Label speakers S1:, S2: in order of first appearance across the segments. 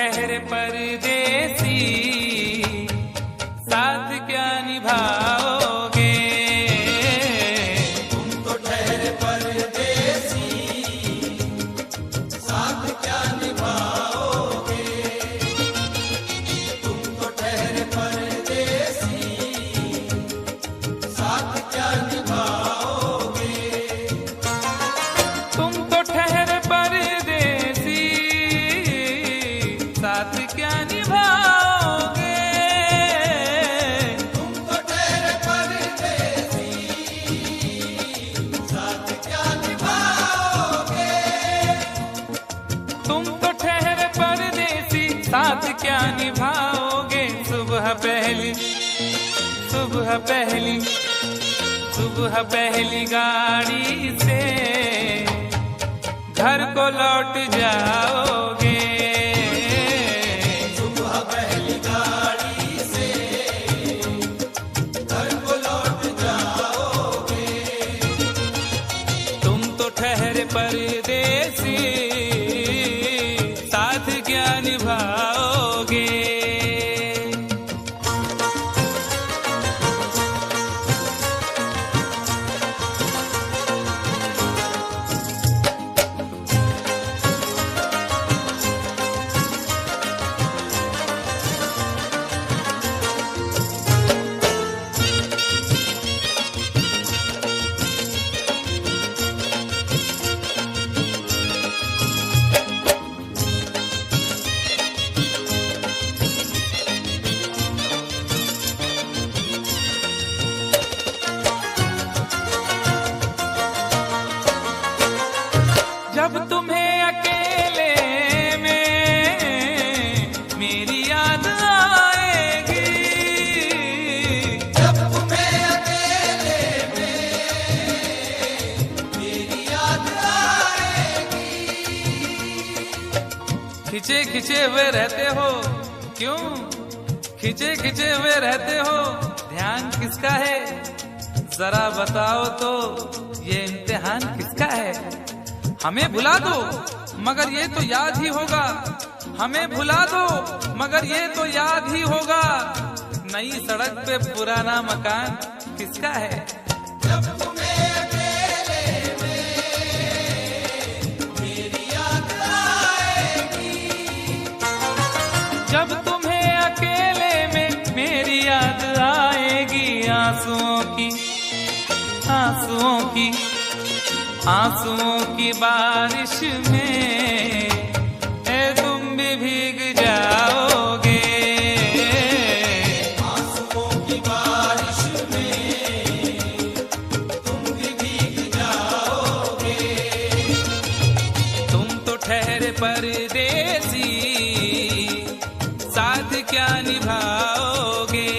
S1: ठहरे परदेसी, साथ क्या निभाओगे?
S2: तुम तो ठहरे परदेसी, साथ क्या निभाओगे? तुम तो ठहरे परदेसी, साथ क्या निभाओगे?
S1: तुम तो ठहरे परदेसी, साथ क्या निभाओगे?
S2: तुम तो ठहरे परदेसी, साथ क्या निभाओगे?
S1: तुम तो ठहरे परदेसी, साथ क्या निभाओगे? सुबह पहली गाड़ी से घर को लौट जाओगे।
S2: सुबह पहली गाड़ी से घर को लौट जाओगे।
S1: तुम तो ठहरे परदेसी, साथ क्या निभाओगे? जब तुम्हें अकेले में मेरी याद आएगी,
S2: जब तुम्हें अकेले में मेरी याद आएगी।
S1: खिंचे खिंचे हुए रहते हो क्यों? खिंचे खिंचे हुए रहते हो, ध्यान किसका है? जरा बताओ तो, ये इम्तिहान किसका है? हमें भुला दो मगर ये तो याद ही होगा, हमें भुला दो मगर ये तो याद ही होगा। नई सड़क पे पुराना मकान किसका है?
S2: जब तुम्हें अकेले में मेरी याद आएगी।
S1: जब तुम्हें अकेले में मेरी याद आएगी, आंसुओं की बारिश में तुम भी भीग जाओगे।
S2: आंसुओं की बारिश में तुम भी भीग जाओगे।
S1: तुम तो ठहरे परदेसी, साथ क्या निभाओगे?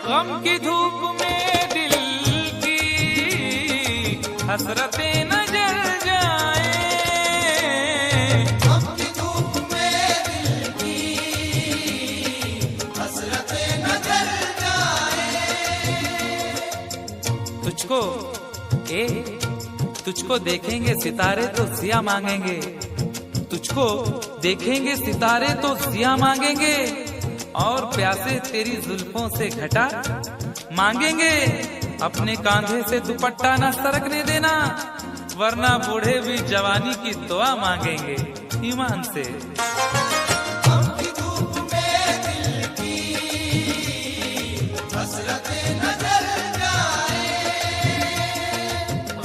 S1: गम की धूप में दिल की हसरतें न जल जाए।
S2: गम की धूप में दिल की हसरतें न जल जाए।
S1: तुझको देखेंगे सितारे तो जिया मांगेंगे। तुझको देखेंगे सितारे तो जिया मांगेंगे, और प्यासे तेरी जुल्फों से घटा मांगेंगे। अपने कांधे से दुपट्टा न सरकने देना, वरना बूढ़े भी जवानी की दुआ मांगेंगे ईमान से।
S2: गम की धूप में दिल की हसरतें न जल जाए।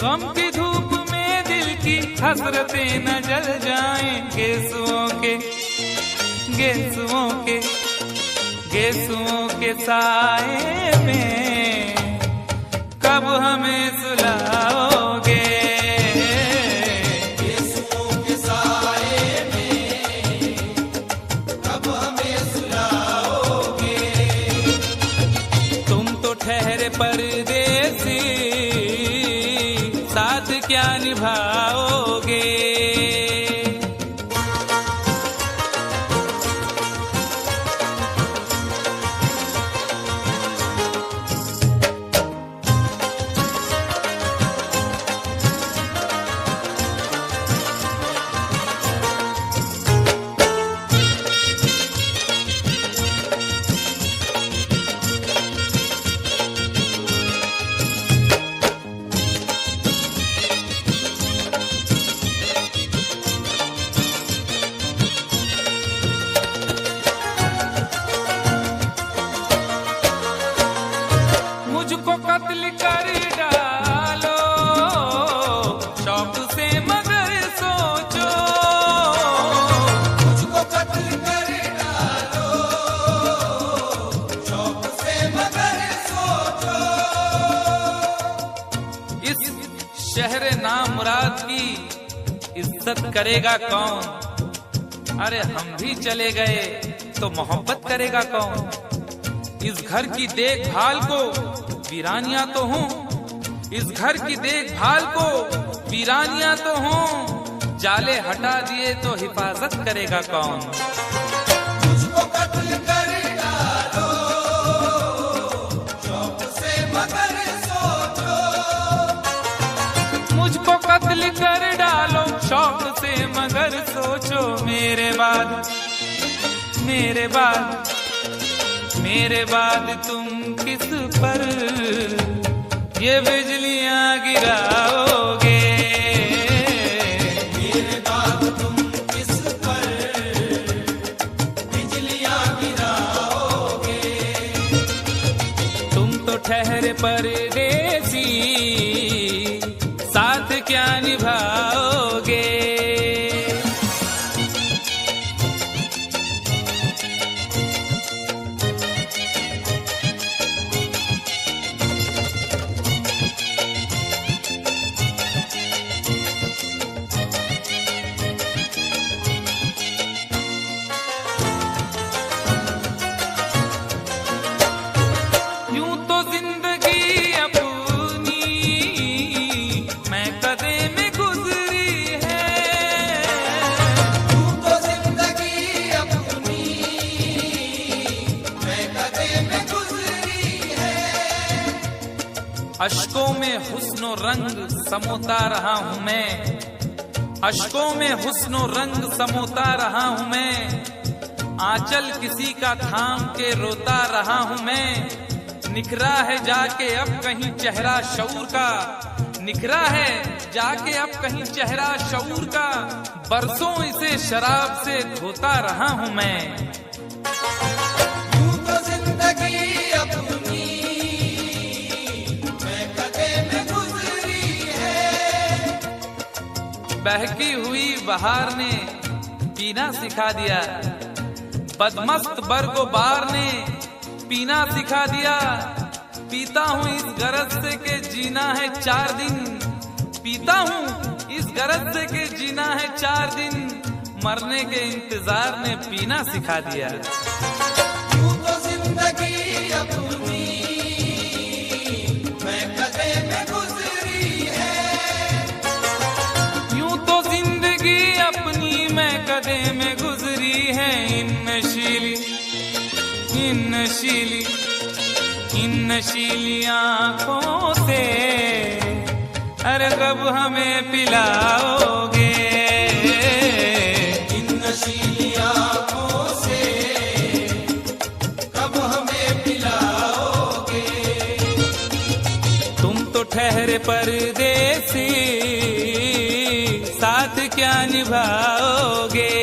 S1: गम की धूप में दिल की हसरतें न जल जाएं। गेसुओं के साए में कब हमें सुलाओगे?
S2: गेसुओं के साए में कब हमें सुलाओगे?
S1: तुम तो ठहरे परदेसी, क्या निभाओगे। मुझको कत्ल कर डालो शौक से मगर सोचो।
S2: मुझको कत्ल कर डालो शौक से मगर सोचो।
S1: इस शहर नामुराद की इज्जत करेगा कौन। अरे हम भी चले गए तो मोहब्बत करेगा कौन। इस घर की देखभाल को वीरानियां तो हूँ, इस घर की देखभाल को वीरानियां तो हूँ। जाले हटा दिए तो हिफाजत करेगा कौन।
S2: मुझको कत्ल कर डालो शौक से मगर सोचो।
S1: मुझको कत्ल कर डालो शौक से मगर सोचो। मेरे बाद मेरे बाद मेरे बाद तुम किस पर ये बिजलियां गिराओगे।
S2: मेरे बाद तुम किस पर बिजलियां गिराओगे।
S1: तुम तो ठहरे परदेसी साथ क्या निभाओगे। यूं तो जिंदगी अपनी मैं कदे में गुजरी है।
S2: यूं तो जिंदगी अपनी मैं कदे में गुजरी है।
S1: अश्कों में हुस्नो रंग समोता रहा हूँ मैं। अश्कों में हुस्नो रंग समोता रहा हूँ मैं। आंचल किसी का थाम के रोता रहा हूँ मैं। निखरा है जाके अब कहीं चेहरा शऊर का। निखरा है जाके अब कहीं चेहरा शऊर का। बरसों इसे शराब से धोता रहा हूँ मैं।
S2: यूं तो जिंदगी अपनी मैं कदे में गुजरी है।
S1: बहकी हुई बहार ने पीना सिखा दिया। बदमस्त बरगोबार ने पीना सिखा दिया। पीता हूँ इस गरज से के जीना है 4 दिन। पीता हूँ इस गरज से के जीना है 4 दिन। मरने के इंतजार ने पीना सिखा दिया।
S2: यूं तो जिंदगी अपनी मैं कदे में गुजरी है।
S1: यूं तो जिंदगी अपनी मैं कदे में गुजरी है। इन नशीली आंखों से अरे कब हमें पिलाओगे।
S2: इन नशीली आंखों से कब हमें पिलाओगे।
S1: तुम तो ठहरे परदेसी साथ क्या निभाओगे।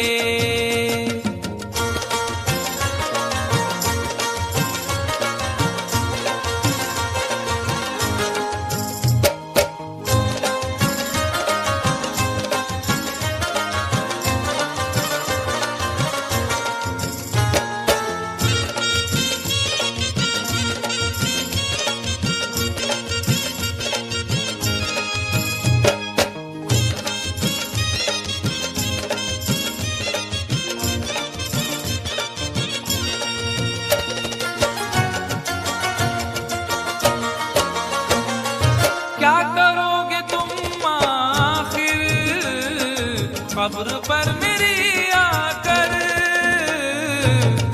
S1: कब्र पर मेरी आकर।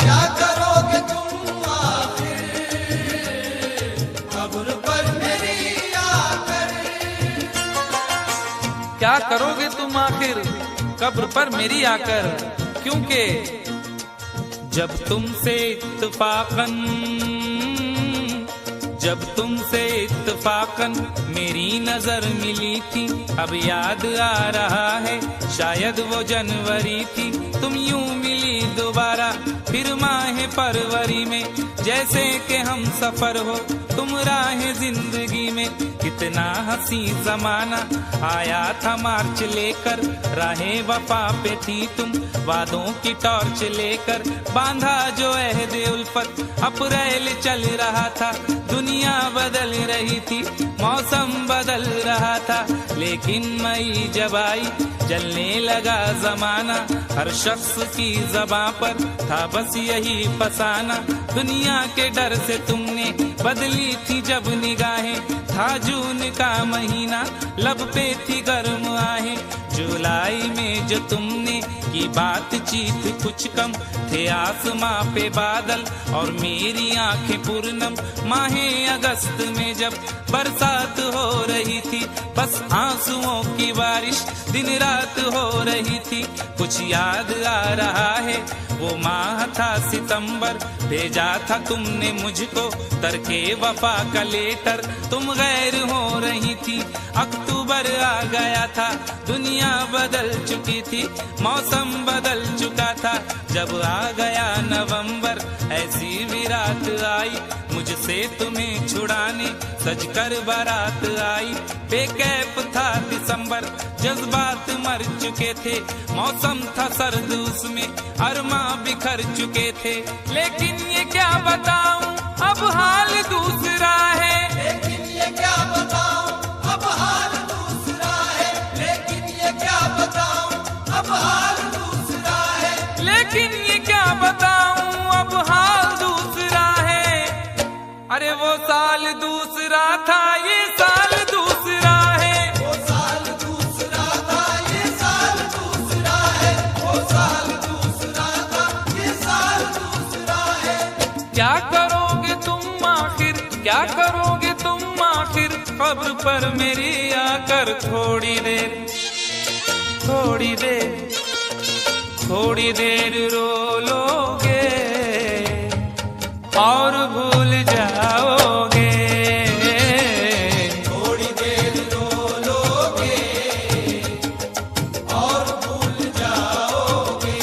S2: क्या करोगे तुम आखिर कब्र पर मेरी आकर।
S1: क्या करोगे तुम आखिर कब्र पर मेरी आकर, क्योंकि जब तुमसे इत्तफाकन मेरी नजर मिली थी, अब याद आ रहा है शायद वो जनवरी थी। तुम यूं मिली दोबारा फिर माह फरवरी में, जैसे कि हम सफर हो तुम राह जिंदगी में। कितना हंसी जमाना आया था मार्च लेकर, राहे वफा पे थी तुम वादों की टॉर्च लेकर। बांधा जो अहद उल्फत अप्रैल चल रहा था, दुनिया बदल रही थी मौसम बदल रहा था। लेकिन मई जब आई जलने लगा जमाना, हर शख्स की ज़बां पर था बस यही फसाना। दुनिया के डर से तुमने बदली थी जब निगाहें, था जून का महीना लब पे थी गर्म आहें। जुलाई में जो तुमने की बातचीत कुछ कम थे आसमां पे बादल और मेरी आंखें पूर्णम। माहे अगस्त में जब बरसात हो रही थी, बस आंसुओं की बारिश दिन रात हो रही थी। कुछ याद आ रहा है वो माह था सितंबर, भेजा था तुमने मुझको तरके वफा का लेटर। तुम गैर हो रही थी, अक्टूबर आ गया था, दुनिया बदल चुकी थी, मौसम बदल चुका था। जब आ गया नवंबर ऐसी भी रात आई, मुझसे तुम्हें छुड़ाने सजकर बारात आई। बेकैफ था दिसंबर, जज्बात मर चुके थे, मौसम था सर्द उसमें अरमा बिखर चुके थे। लेकिन ये क्या बताऊं अब हाल दूसरा है,
S2: लेकिन ये क्या बताऊं अब हाल दूसरा है। लेकिन ये क्या बताऊं अब हाल दूसरा है।
S1: लेकिन ये क्या बताऊं अब हाल दूसरा है। अरे वो साल दूसरा था ये साल दूसरा है।
S2: वो साल दूसरा था ये साल दूसरा है। वो साल दूसरा था ये साल दूसरा है।
S1: क्या करोगे तुम आखिर, क्या करोगे तुम आखिर कब्र पर मेरी आकर। थोड़ी देर थोड़ी देर थोड़ी देर रो लोगे और भूल जाओगे।
S2: थोड़ी देर रो लोगे और भूल जाओगे।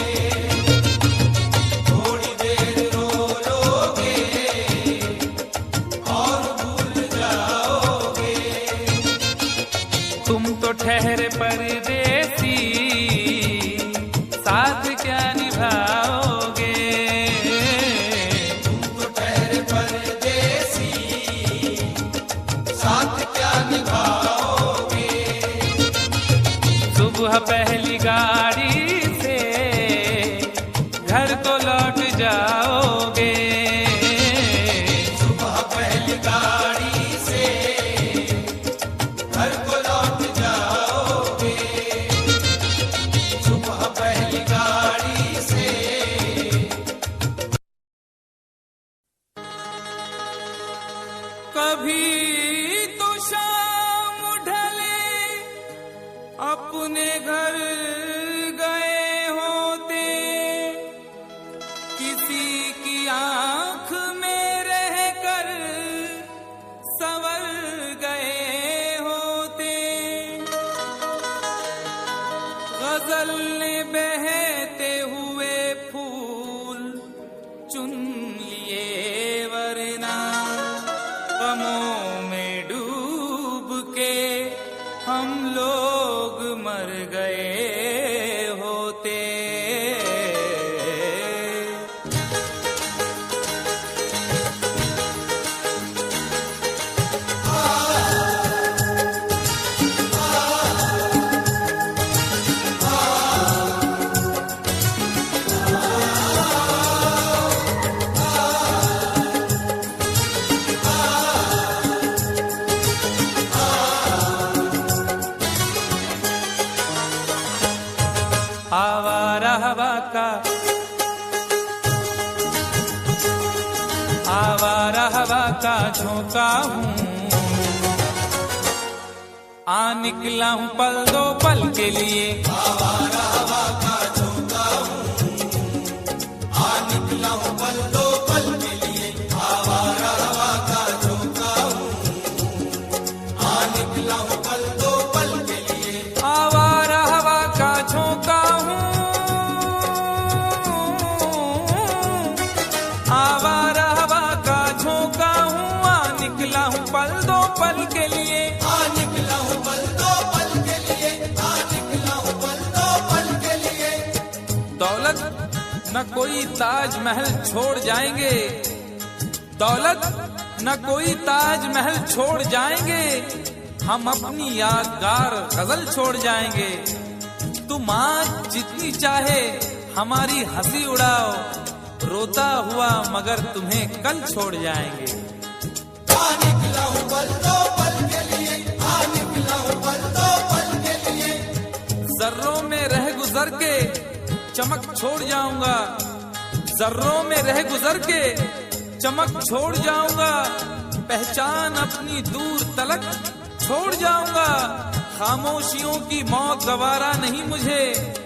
S2: थोड़ी देर रो लोगे और भूल जाओगे।
S1: तुम तो ठहरे परदेसी, साथ क्या निभाओगे।
S2: तुम तो ठहरे परदेसी, साथ क्या निभाओगे।
S1: सुबह पहली गाड़ी से घर को लौट जाओगे।
S2: सुबह पहली गाड़ी से घर को लौट जाओगे। सुबह पहली गाड़ी से।
S1: कभी तो शाम ढले अपने घर गए होते, किसी की आंख में रहकर संवर गए होते। गजल ने बहते हुए फूल चुन लिए, वरना गमों में डूब के हम लोग मर गए होते। हवा का, आवारा हवा का झोंका हूँ। आ निकला हूँ पल दो पल के लिए,
S2: आवारा हवा का झोंका हूँ। आ निकला हूँ पल दो पल के लिए, आवारा हवा का झोंका हूँ। आ निकला हूँ पल दो पल के लिए,
S1: आवारा हवा का झोंका हूँ। आवारा हवा का झोंका हूँ। आ निकला हूँ पल दो पल के लिए,
S2: आ निकला हूँ पल दो पल के लिए, आ निकला हूँ पल दो पल के लिए।
S1: दौलत न कोई ताजमहल छोड़ जाएंगे, दौलत न कोई ताजमहल छोड़ जाएंगे, हम अपनी यादगार गजल छोड़ जाएंगे। तुम आज जितनी चाहे हमारी हंसी उड़ाओ, रोता हुआ मगर तुम्हें कल छोड़ जाएंगे।
S2: आ निकला हूँ पल दो पल के लिए, आ निकला हूँ पल दो पल के लिए।
S1: जर्रों में रह गुजर के चमक छोड़ जाऊंगा, जर्रों में रह गुजर के चमक छोड़ जाऊंगा, पहचान अपनी दूर तलक छोड़ जाऊंगा। खामोशियों की मौत गवारा नहीं मुझे,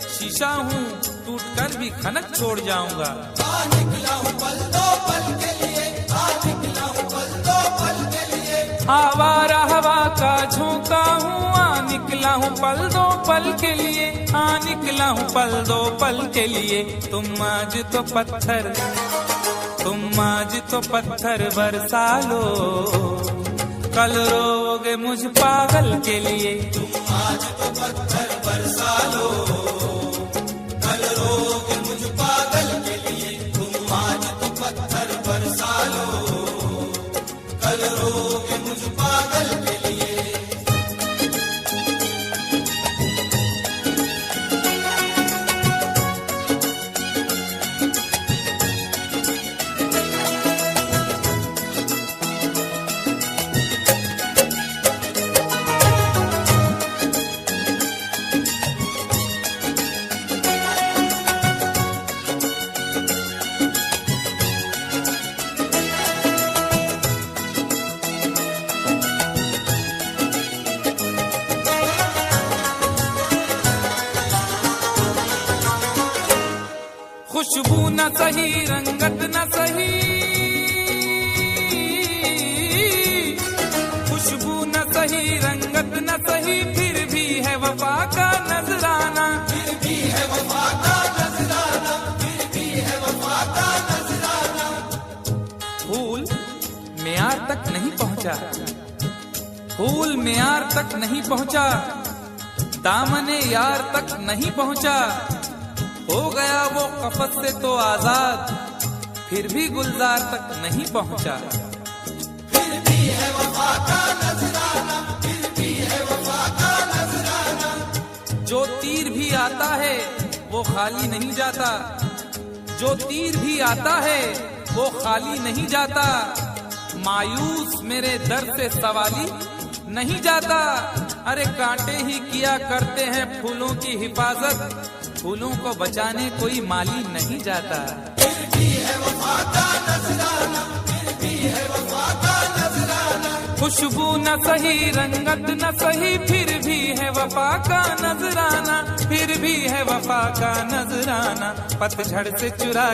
S1: शीशा हूँ टूट कर भी खनक छोड़ जाऊंगा।
S2: आ निकला हूँ पल दो पल के लिए, आ निकला हूँ पल दो पल के लिए।
S1: आवारा हवा का झोंका हूँ। आ निकला हूँ पल दो पल के लिए, आ निकला हूँ पल दो पल के लिए। तुम आज तो पत्थर बरसा लो, कल रोगे मुझ पागल के लिए।
S2: तुम आज तो पत्थर बरसा लो, कल रोगे मुझ पागल के लिए। तुम आज तो पत्थर बरसा लो, कल रोगे मुझ पागल के लिए।
S1: खुशबू न सही, रंगत न सही, खुशबू न सही, रंगत न सही, फिर भी है वफा का नजराना।
S2: फिर भी है वफा का नजराना, फिर भी है वफा का नजराना।
S1: फूल मेयार तक नहीं पहुंचा, फूल मेयार तक नहीं पहुंचा, दामने यार तक नहीं पहुंचा, हो गया वो कफस से तो आजाद, फिर भी गुलजार तक नहीं पहुंचा।
S2: फिर भी है वफा का नजराना, फिर भी है वफा का नजराना।
S1: जो तीर भी आता है वो खाली नहीं जाता, जो तीर भी आता है वो खाली नहीं जाता, मायूस मेरे दर्द से सवाली नहीं जाता। अरे कांटे ही किया करते हैं फूलों की हिफाजत, फूलों को बचाने कोई माली नहीं जाता।
S2: फिर भी है वफा का नजराना, फिर भी है वफा का नजराना।
S1: खुशबू न सही, रंगत न सही, फिर भी है वफा का नजराना, फिर भी है वफा का नजराना। पतझड़ से चुरा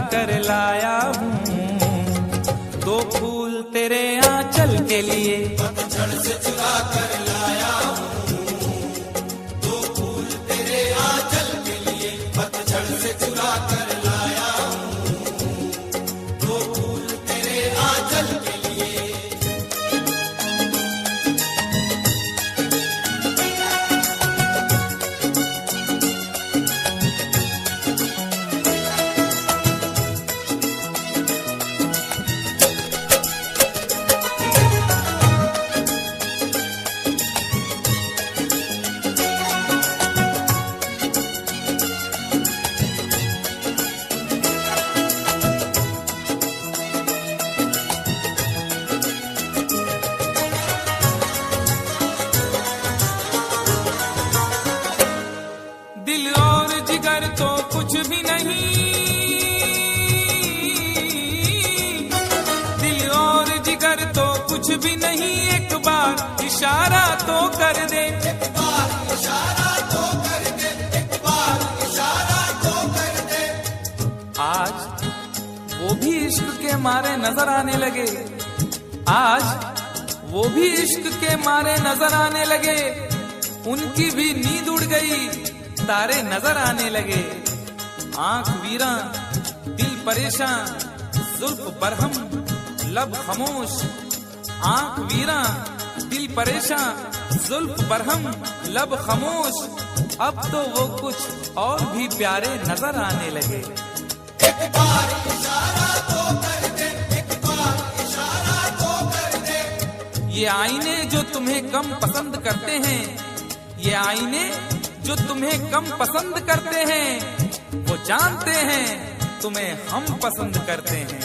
S1: कर लाया हूँ दो फूल तेरे आंचल के लिए।
S2: पतझड़ से चुरा कर लाया हूँ दो फूल तेरे आंचल के लिए। पतझड़ से चुरा कर लाया हूँ दो फूल तेरे आंचल के लिए।
S1: तो कर दे,
S2: एक बार इशारा तो कर दे, एक बार इशारा तो कर दे।
S1: आज वो भी इश्क के मारे नजर आने लगे, आज वो भी इश्क के मारे नजर आने लगे। उनकी भी नींद उड़ गई, तारे नजर आने लगे। आंख वीरा दिल परेशान, जुल्फ बरहम लब खामोश। आंख वीरा दिल परेशान, जुल्फ बरहम लब खामोश। अब तो वो कुछ और भी प्यारे नजर आने लगे।
S2: एक बार इशारा तो कर दे, एक बार इशारा तो कर दे।
S1: ये आईने जो तुम्हें कम पसंद करते हैं, ये आईने जो तुम्हें कम पसंद करते हैं, वो जानते हैं तुम्हें हम पसंद करते हैं।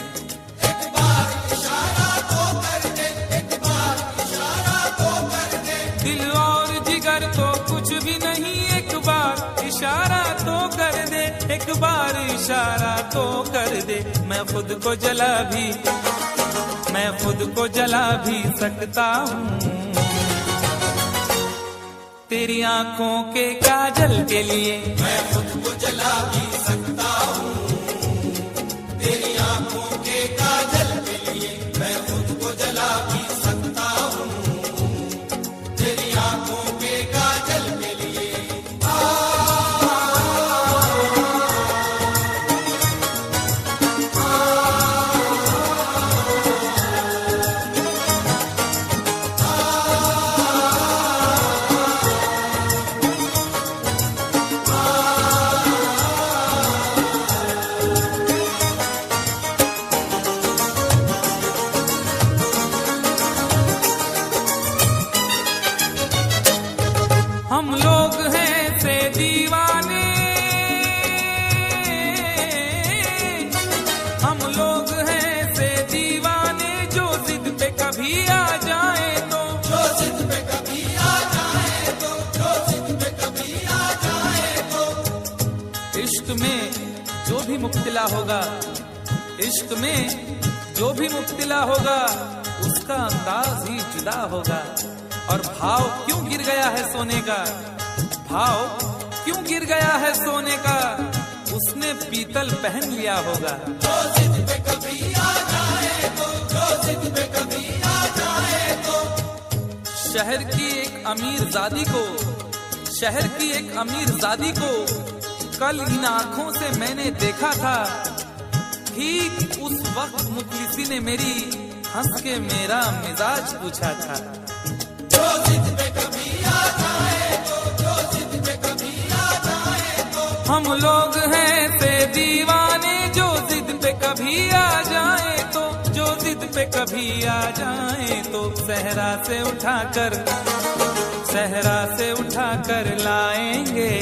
S2: एक बार इशारा तो कर दे, एक बार इशारा तो कर दे।
S1: दिल और जिगर तो कुछ भी नहीं, एक बार इशारा तो कर दे, एक बार इशारा तो कर दे। मैं खुद को जला भी, मैं खुद को जला भी सकता हूँ तेरी आंखों के काजल के लिए।
S2: मैं खुद को जला भी सकता हूँ तेरी आंखों के काजल के लिए। मैं खुद को जला भी सकता हूँ तेरी आंखों के काजल के लिए।
S1: हम लोग हैं से दीवाने, हम लोग हैं से दीवाने। जो जिद पे कभी आ जाए तो,
S2: जो जिद पे कभी आ जाए तो, जो जिद पे कभी आ जाए तो।
S1: इश्क में जो भी मुब्तला होगा, इश्क में जो भी मुब्तला होगा, उसका अंदाज ही जुदा होगा। और भाव क्यों गिर गया है सोने का, भाव क्यों गिर गया है सोने का, उसने पीतल पहन लिया होगा।
S2: जो जिद पे कभी आ जाए तो, जो जिद पे कभी आ जाए तो।
S1: शहर की एक अमीर जादी को, शहर की एक अमीर जादी को कल इन आंखों से मैंने देखा था। ठीक उस वक्त मुखलिसी ने मेरी हंस के मेरा मिजाज पूछा था।
S2: जो जिद पे कभी आ जाए तो, जो जिद पे कभी आ जाए तो।
S1: हम लोग हैं से दीवाने, जो जिद पे कभी आ जाए तो, जो जिद पे कभी आ जाए तो। सहरा से उठाकर, सहरा से उठाकर लाएंगे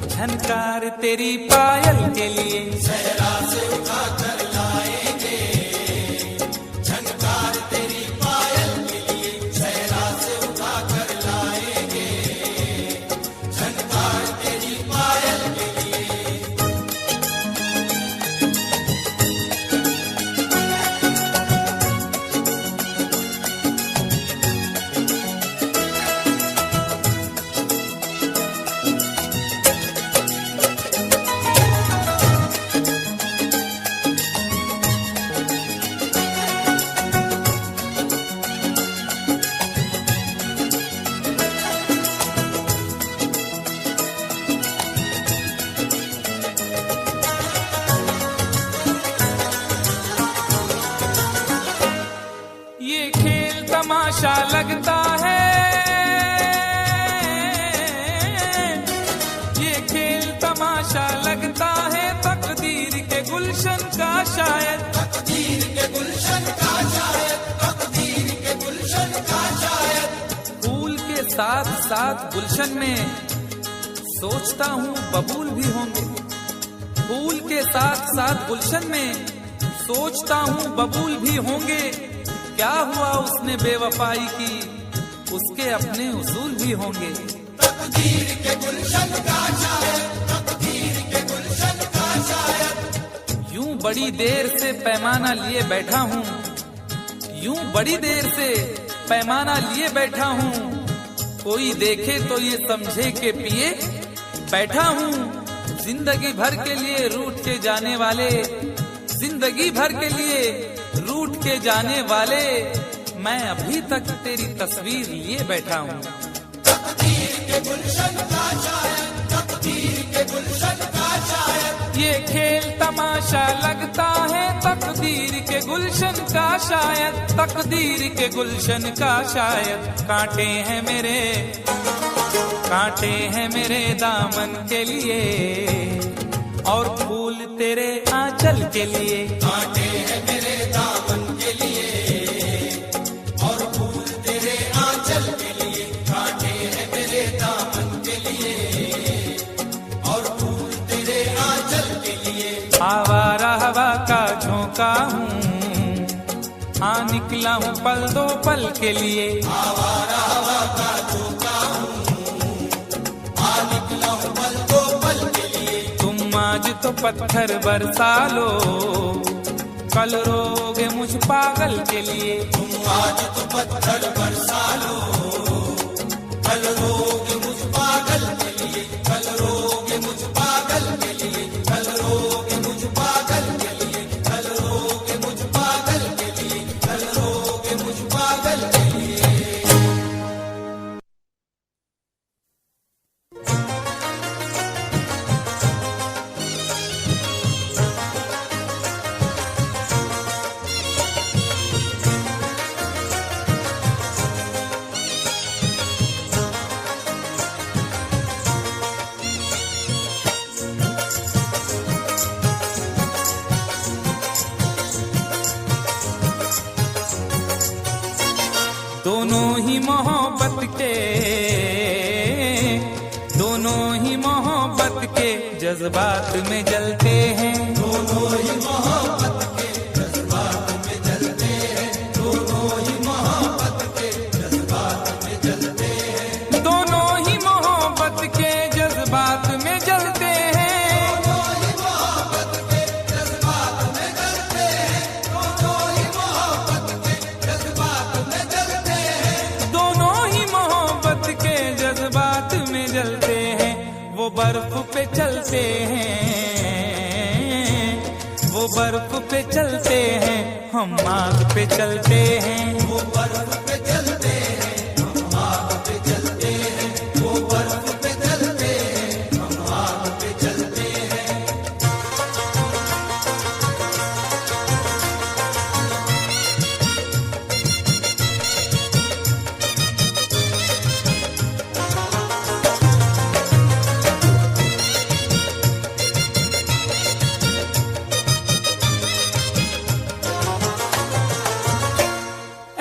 S1: झनकार तेरी पायल के लिए।
S2: सहरा से उठा कर लाएंगे झनकार तेरी पायल के लिए। सहरा से उठा कर लाएंगे झनकार तेरी पायल के लिए।
S1: ये खेल तमाशा लगता है, ये खेल तमाशा लगता है तकदीर के गुलशन का शायद।
S2: तकदीर के गुलशन का शायद, तकदीर के गुलशन का शायद।
S1: फूल के साथ साथ गुलशन में सोचता हूँ बबूल भी होंगे। फूल के साथ साथ गुलशन में सोचता हूँ बबूल भी होंगे। क्या हुआ उसने बेवफाई की, उसके अपने उसूल भी होंगे।
S2: तकदीर के गुलशन का शायद, तकदीर के गुलशन का शायद।
S1: यूं बड़ी देर से पैमाना लिए बैठा हूँ, यूं बड़ी देर से पैमाना लिए बैठा हूँ, कोई देखे तो ये समझे के पिए बैठा हूँ। जिंदगी भर के लिए रूठ के जाने वाले, जिंदगी भर के लिए रूठ के जाने वाले, मैं अभी तक तेरी तस्वीर लिए बैठा हूँ।
S2: तकदीर के गुलशन का शायद, तकदीर के गुलशन का शायद,
S1: ये खेल तमाशा लगता है तकदीर के गुलशन का शायद, तकदीर के गुलशन का शायद। कांटे हैं मेरे, कांटे हैं मेरे दामन के लिए, और फूल तेरे आंचल के लिए।
S2: कांटे हैं मेरे दामन के लिए और फूल तेरे आंचल के लिए, कांटे हैं मेरे दामन के लिए और फूल तेरे आंचल के लिए।
S1: आवारा हवा का झोंका हूँ, हाँ निकला हूँ पल दो पल के लिए।
S2: आवारा हवा का झोंका हूँ, आ निकला हूँ पल दो पल के लिए।
S1: तुम आज तो पत्थर बरसा लो, कल रोगे मुझ पागल के लिए।
S2: तुम आज तो पत्थर बरसा लो, कल रोगे मुझ पागल के लिए, कल रोगे मुझ पागल के लिए, कल रोगे मुझ पागल के लिए, कल रोगे मुझ पागल के लिए, कल रोगे मुझ पागल के लिए।
S1: दोनों ही मोहब्बत के, दोनों ही मोहब्बत के जज्बात में जलते हैं।
S2: दोनों ही मोहब्बत के जज्बात में जलते हैं, दोनों ही मोहब्बत के जज्बात में जलते हैं,
S1: दोनों ही मोहब्बत के जज्बात में जलते हैं,
S2: दोनों ही मोहब्बत के जज्बात में जलते हैं, दोनों ही मोहब्बत के जज्बात में जलते हैं।
S1: दोनों ही मोहब्बत के जज्बात में जलते हैं। वो बर्फ पे चलते हैं, वो बर्फ पे चलते हैं, हम आग पे चलते हैं।
S2: वो बर्फ पे चलते हैं, हम आग पे चलते हैं, वो बर्फ पे चलते हैं, हम आग पे चलते हैं।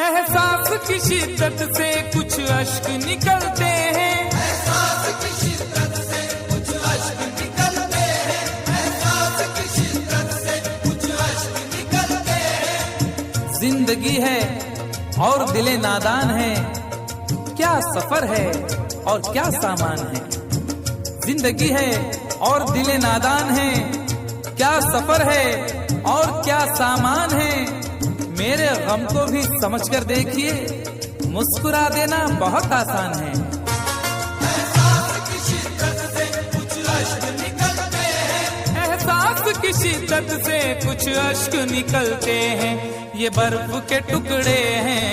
S1: एहसास की शिद्दत से कुछ अश्क निकलते हैं,
S2: एहसास की शिद्दत से कुछ अश्क निकलते हैं, एहसास की शिद्दत से कुछ अश्क निकलते हैं।
S1: जिंदगी है और दिले नादान है, क्या सफर है और क्या सामान है। जिंदगी है और दिले नादान है, क्या सफर है और क्या सामान है। मेरे गम को भी समझकर देखिए, मुस्कुरा देना बहुत आसान है।
S2: एहसास की शिद्दत से कुछ अश्क निकलते हैं,
S1: एहसास की शिद्दत से कुछ अश्क निकलते हैं। ये बर्फ के टुकड़े हैं,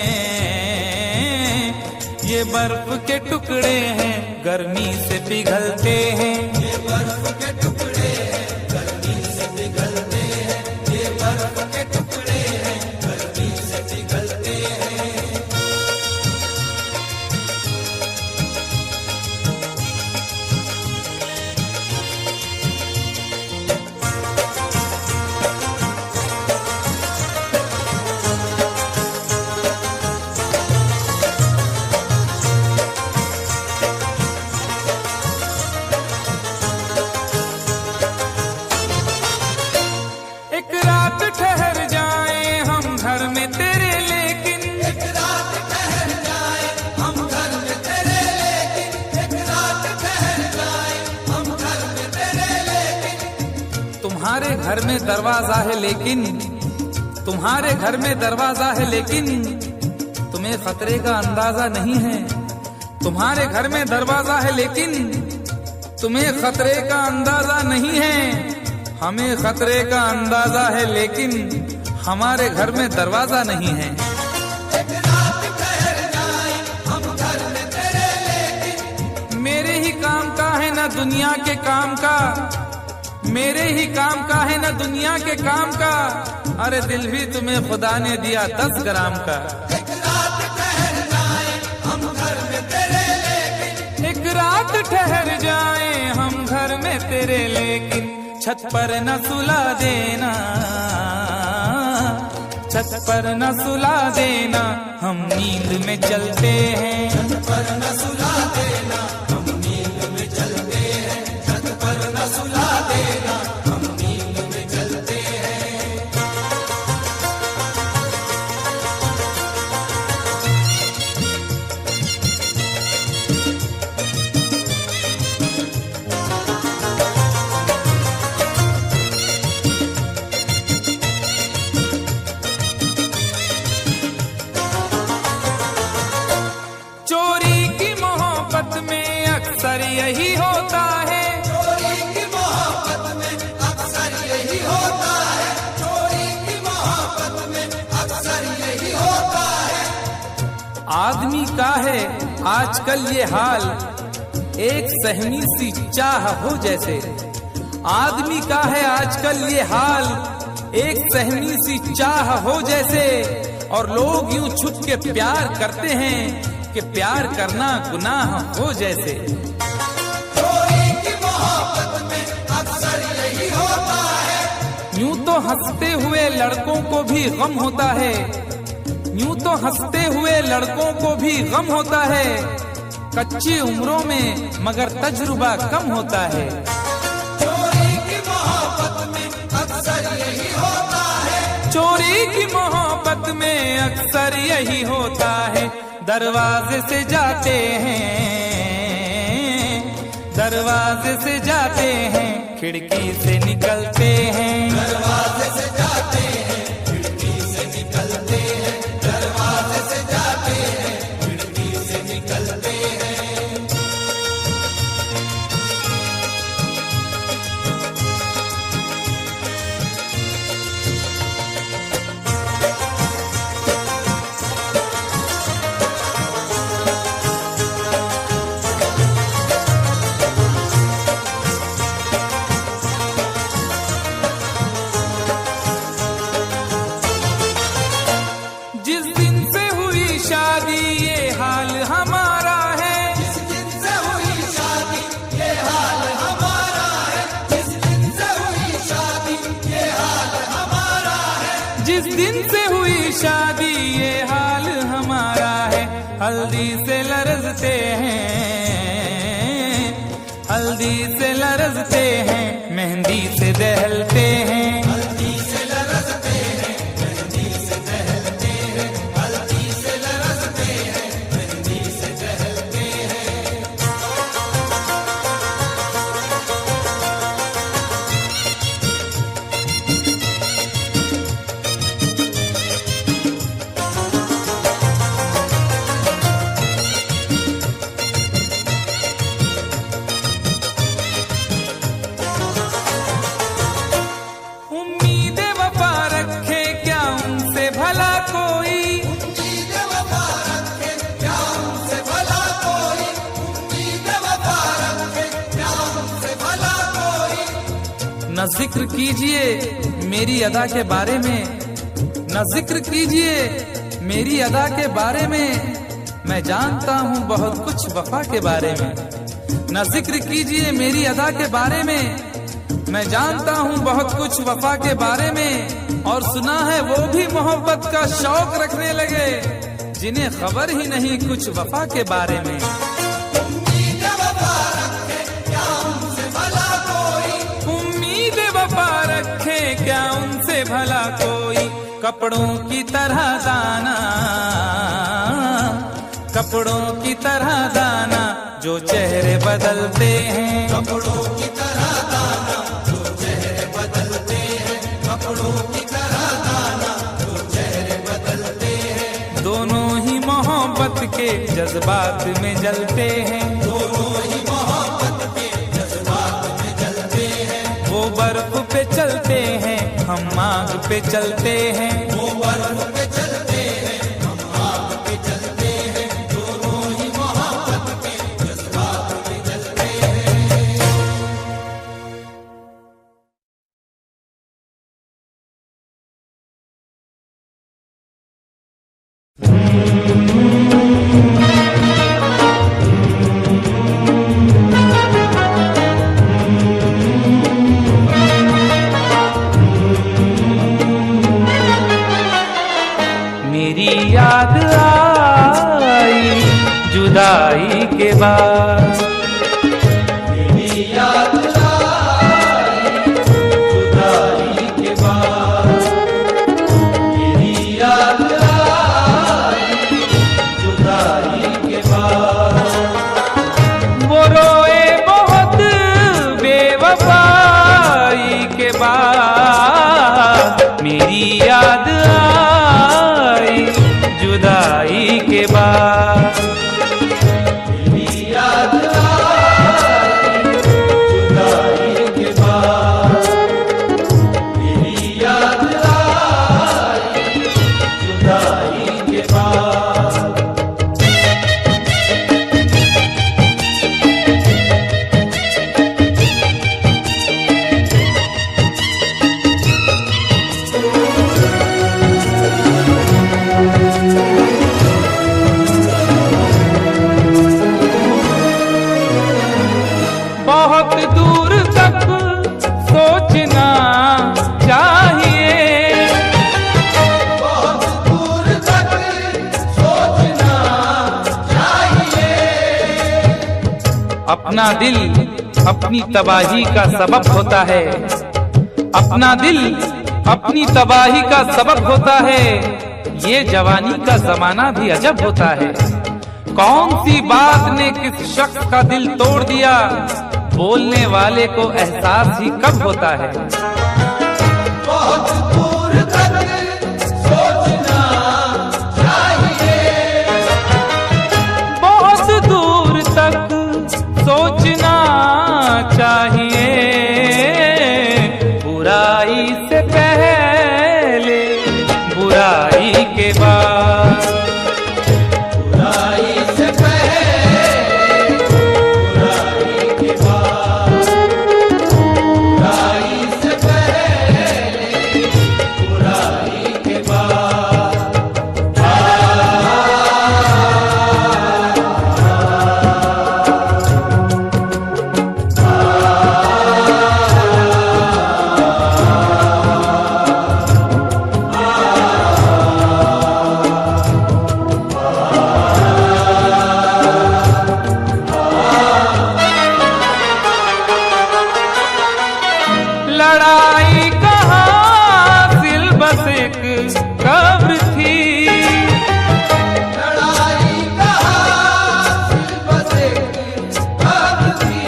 S1: ये बर्फ के टुकड़े हैं, गर्मी से पिघलते हैं।
S2: ये बर्फ के टुकड़े हैं, गर्मी से पिघलते हैं, ये बर्फ के टुकड़े हैं, गर्मी से पिघलते हैं।
S1: एक रात ठहर जाए हम घर में तेरे, लेकिन
S2: एक रात ठहर जाए हम घर में तेरे, लेकिन एक रात ठहर जाए हम घर में तेरे, लेकिन
S1: तुम्हारे घर में दरवाजा है, लेकिन तुम्हारे घर में दरवाजा है, लेकिन तुम तुम्हें खतरे का अंदाजा नहीं है। तुम्हारे घर में दरवाजा है लेकिन तुम्हें खतरे का अंदाजा नहीं है। हमें खतरे का अंदाजा है लेकिन हमारे घर में दरवाजा नहीं है।
S2: एक रात ठहर जाए हम घर में तेरे, लेकिन
S1: मेरे ही काम का है ना दुनिया के काम का, मेरे ही काम का है ना दुनिया के काम का। अरे दिल भी तुम्हें खुदा ने दिया 10 ग्राम का।
S2: एक रात ठहर जाए हम घर में तेरे, लेकिन
S1: एक रात ठहर जाए हम घर में तेरे, लेकिन छत पर न सुला देना, छत पर न सुला देना, हम नींद में चलते हैं।
S2: छत पर न सुला देना, हम नींद में चलते हैं। छत पर न सुला देना, हम नींद में चलते हैं।
S1: चोरी की मोहब्बत में अक्सर यही होता है,
S2: चोरी की मोहब्बत में अक्सर यही होता है। चोरी की मोहब्बत में अक्सर यही होता है।
S1: आदमी का है आजकल ये हाल, एक सहमी सी चाह हो जैसे। आदमी का है आजकल ये हाल, एक सहमी सी चाह हो जैसे। और लोग यूं छुप के प्यार करते हैं कि प्यार करना गुनाह हो जैसे।
S2: चोरी की मोहब्बत में अक्सर यही होता है।
S1: यूं तो हंसते हुए लड़कों को भी गम होता है, यूं तो हंसते हुए लड़कों को भी गम होता है। कच्ची उम्रों में मगर तजुर्बा कम होता है।
S2: चोरी की मोहब्बत में अक्सर यही होता है।
S1: चोरी की मोहब्बत में अक्सर यही होता है। दरवाजे से जाते हैं, दरवाजे से जाते हैं, खिड़की से निकलते हैं।
S2: दरवाजे से जाते हैं, खिड़की से निकलते हैं। दरवाजे से जाते हैं, खिड़की से निकलते हैं।
S1: जिस दिन से हुई शादी ये हाल हमारा है,
S2: जिस दिन से हुई शादी ये हाल हमारा है। जिस दिन से हुई शादी ये हाल हमारा है।
S1: जिस दिन से हुई शादी ये हाल हमारा है। हल्दी से लरजते हैं, हल्दी से लरजते हैं, मेहंदी से दहलते हैं।
S2: हल्दी से लरजते हैं, मेहंदी से दहलते हैं। हल्दी से लरजते हैं, मेहंदी से दहलते हैं।
S1: उम्मीद वफा रखे क्या उनसे भला कोई,
S2: उम्मीद वफा रखे क्या उनसे भला कोई। उम्मीद वफा रखे क्या उनसे भला कोई।
S1: न जिक्र कीजिए मेरी अदा के बारे में, न जिक्र कीजिए मेरी अदा के बारे में। मैं जानता हूँ बहुत कुछ वफा के बारे में। न जिक्र कीजिए मेरी अदा के बारे में, मैं जानता हूँ बहुत कुछ वफा के बारे में। और सुना है वो भी मोहब्बत का शौक रखने लगे, जिन्हें खबर ही नहीं कुछ वफा के बारे में।
S2: उम्मीद वफा रखे क्या उनसे भला कोई।
S1: उम्मीद वफा रखे क्या उनसे भला कोई। कपड़ों की तरह दाना, कपड़ों की तरह दाना, जो चेहरे बदलते हैं।
S2: कपड़ों की तरह दाना, जो चेहरे बदलते हैं। कपड़ों की तरह दाना, जो चेहरे बदलते हैं।
S1: दोनों ही जज्बात में जलते हैं,
S2: दोनों ही मोहब्बत के जज्बात में जलते हैं।
S1: वो बर्फ पे चलते हैं, हम आग पे चलते हैं।
S2: वो बर्फ पे चलते हैं, हम आग पे चलते हैं। दोनों ही मोहब्बत के जज्बात में जलते हैं।
S1: मेरी याद आई जुदाई के बाद,
S2: मेरी याद आई जुदाई के बाद, मेरी याद आई जुदाई के बाद।
S1: वो रोए बहुत बेवफाई के बाद। मेरी याद आई जुदाई के बाद,
S2: मेरी याद आई जुदाई के बाद, मेरी याद आई जुदाई के बाद।
S1: बहुत दूर तक सोचना चाहिए,
S2: बहुत दूर तक सोचना चाहिए।
S1: अपना दिल अपनी तबाही का सबब होता है, अपना दिल अपनी तबाही का सबब होता है। ये जवानी का जमाना भी अजब होता है। कौन सी बात ने किस शख्स का दिल तोड़ दिया, बोलने वाले को एहसास ही कब होता है।
S2: बहुत दूर तक सोचना चाहिए,
S1: बहुत दूर तक सोचना चाहिए। बुराई से पहले बुराई के बाद,
S2: बुराई से पहले बुराई के बाद, बुराई से पहले बुराई के बाद।
S1: लड़ाई कहाँ सिल बस एक कब्र थी,
S2: लड़ाई कहाँ सिर्फ बस एक कब्र थी।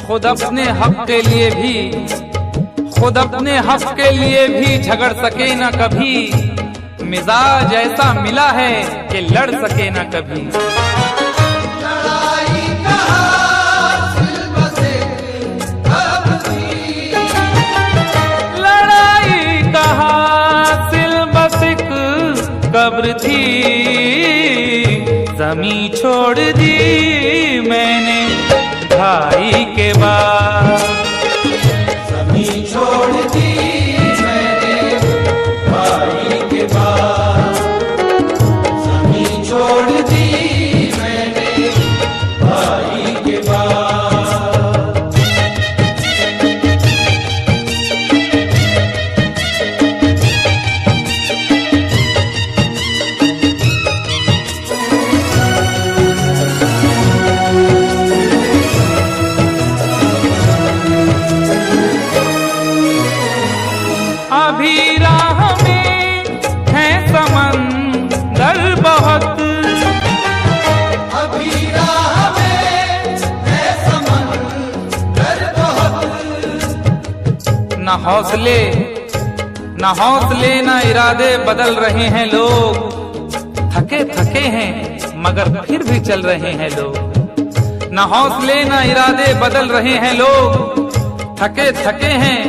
S1: खुद अपने हक के लिए भी, खुद अपने हक के लिए भी झगड़ सके न कभी। मिजाज ऐसा मिला है कि लड़ सके न कभी।
S2: लड़ाई कहाँ सिर्फ बस एक कब्र थी,
S1: लड़ाई कहाँ सिल बस एक कब्र थी। जमी छोड़ दी मैंने भाई के बाद,
S2: जमीन छोड़ दी मैंने भाई के बाद, जमीन छोड़ दी मैंने भाई के बाद।
S1: अभी राह में है समंदर बहुत,
S2: अभी राह में है समंदर बहुत।
S1: न हौसले न इरादे बदल रहे हैं लोग। थके थके हैं मगर फिर भी चल रहे हैं लोग, न हौसले न इरादे बदल रहे हैं लोग। थके थके हैं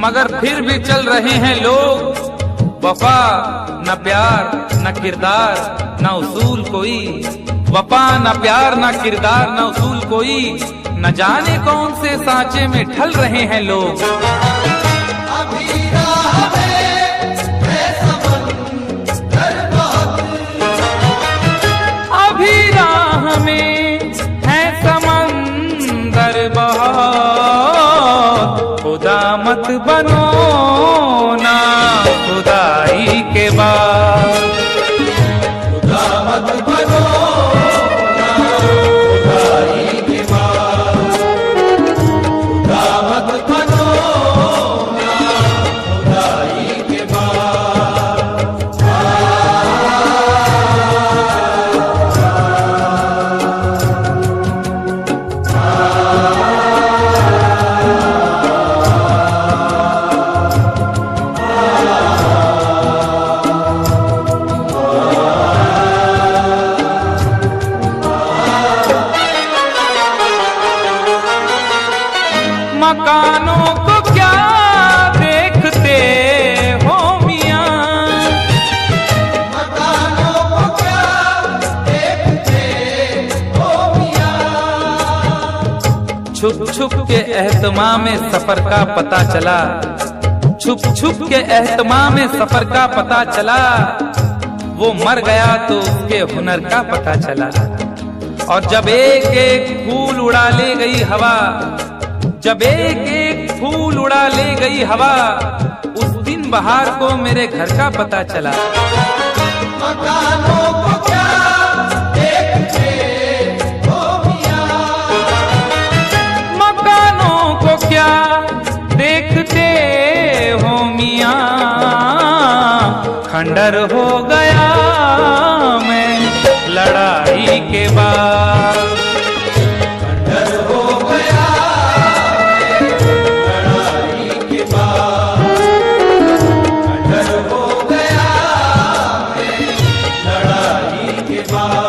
S1: मगर फिर भी चल रहे हैं लोग। वफा न प्यार न किरदार न उसूल कोई, वफा न प्यार न किरदार न उसूल कोई, न जाने कौन से सांचे में ढल रहे हैं लोग।
S2: अभी राह में है समंदर बहुत,
S1: अभी राह में है समंदर बहुत, खुदा मत बनो ना खुदाई के बाद,
S2: खुदा मत बनो ना खुदाई के बाद, खुदा मत बनो ना खुदाई के बाद।
S1: मकानों को क्या देखते हो मियां,
S2: मकानों को क्या देखते हो मियां,
S1: छुप छुप के एहतमाम में सफर का पता चला, छुप छुप के एहतमाम में सफर का पता चला। वो मर गया तो उसके हुनर का पता चला। और जब एक एक फूल उड़ा ले गई हवा, जब एक एक फूल उड़ा ले गई हवा, उस दिन बहार को मेरे घर का पता चला।
S2: मकानों को क्या देखते हो मियां,
S1: मकानों को क्या देखते हो मियां, खंडर हो गया मैं लड़ाई के बाद,
S2: खंडर हो गया लड़ाई के बाद, खंडर हो गया लड़ाई के बाद।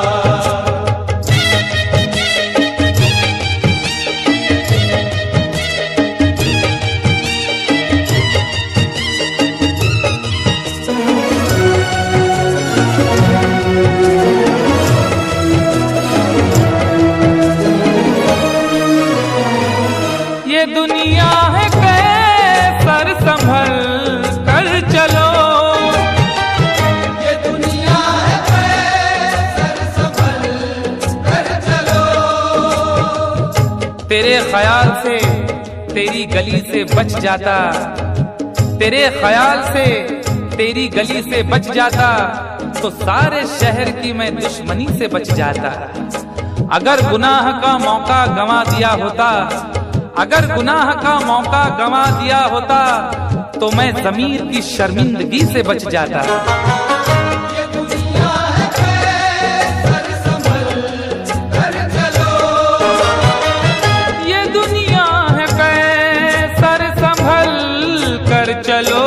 S1: ये दुनिया है कैसर संभल कर चलो,
S2: ये दुनिया है कैसर संभल कर चलो,
S1: तेरे ख्याल से तेरी गली से बच जाता, तेरे ख्याल से तेरी गली से बच जाता, तो सारे शहर की मैं दुश्मनी से बच जाता। अगर गुनाह का मौका गंवा दिया होता, अगर गुनाह का मौका गंवा दिया होता, तो मैं ज़मीर की शर्मिंदगी से बच जाता।
S2: ये दुनिया है कैसर संभल कर चलो,
S1: ये दुनिया है कैसर संभल कर चलो,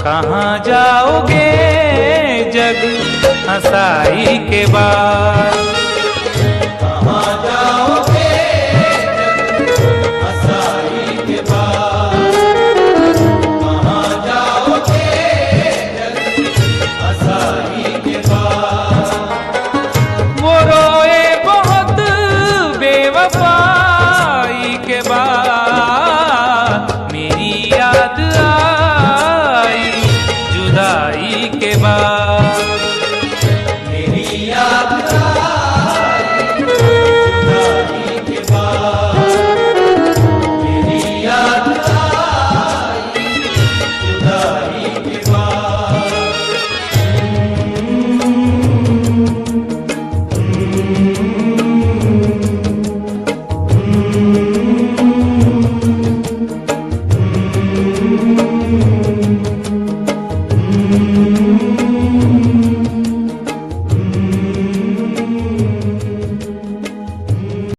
S1: कहाँ जाओगे जग हंसाई के बाद।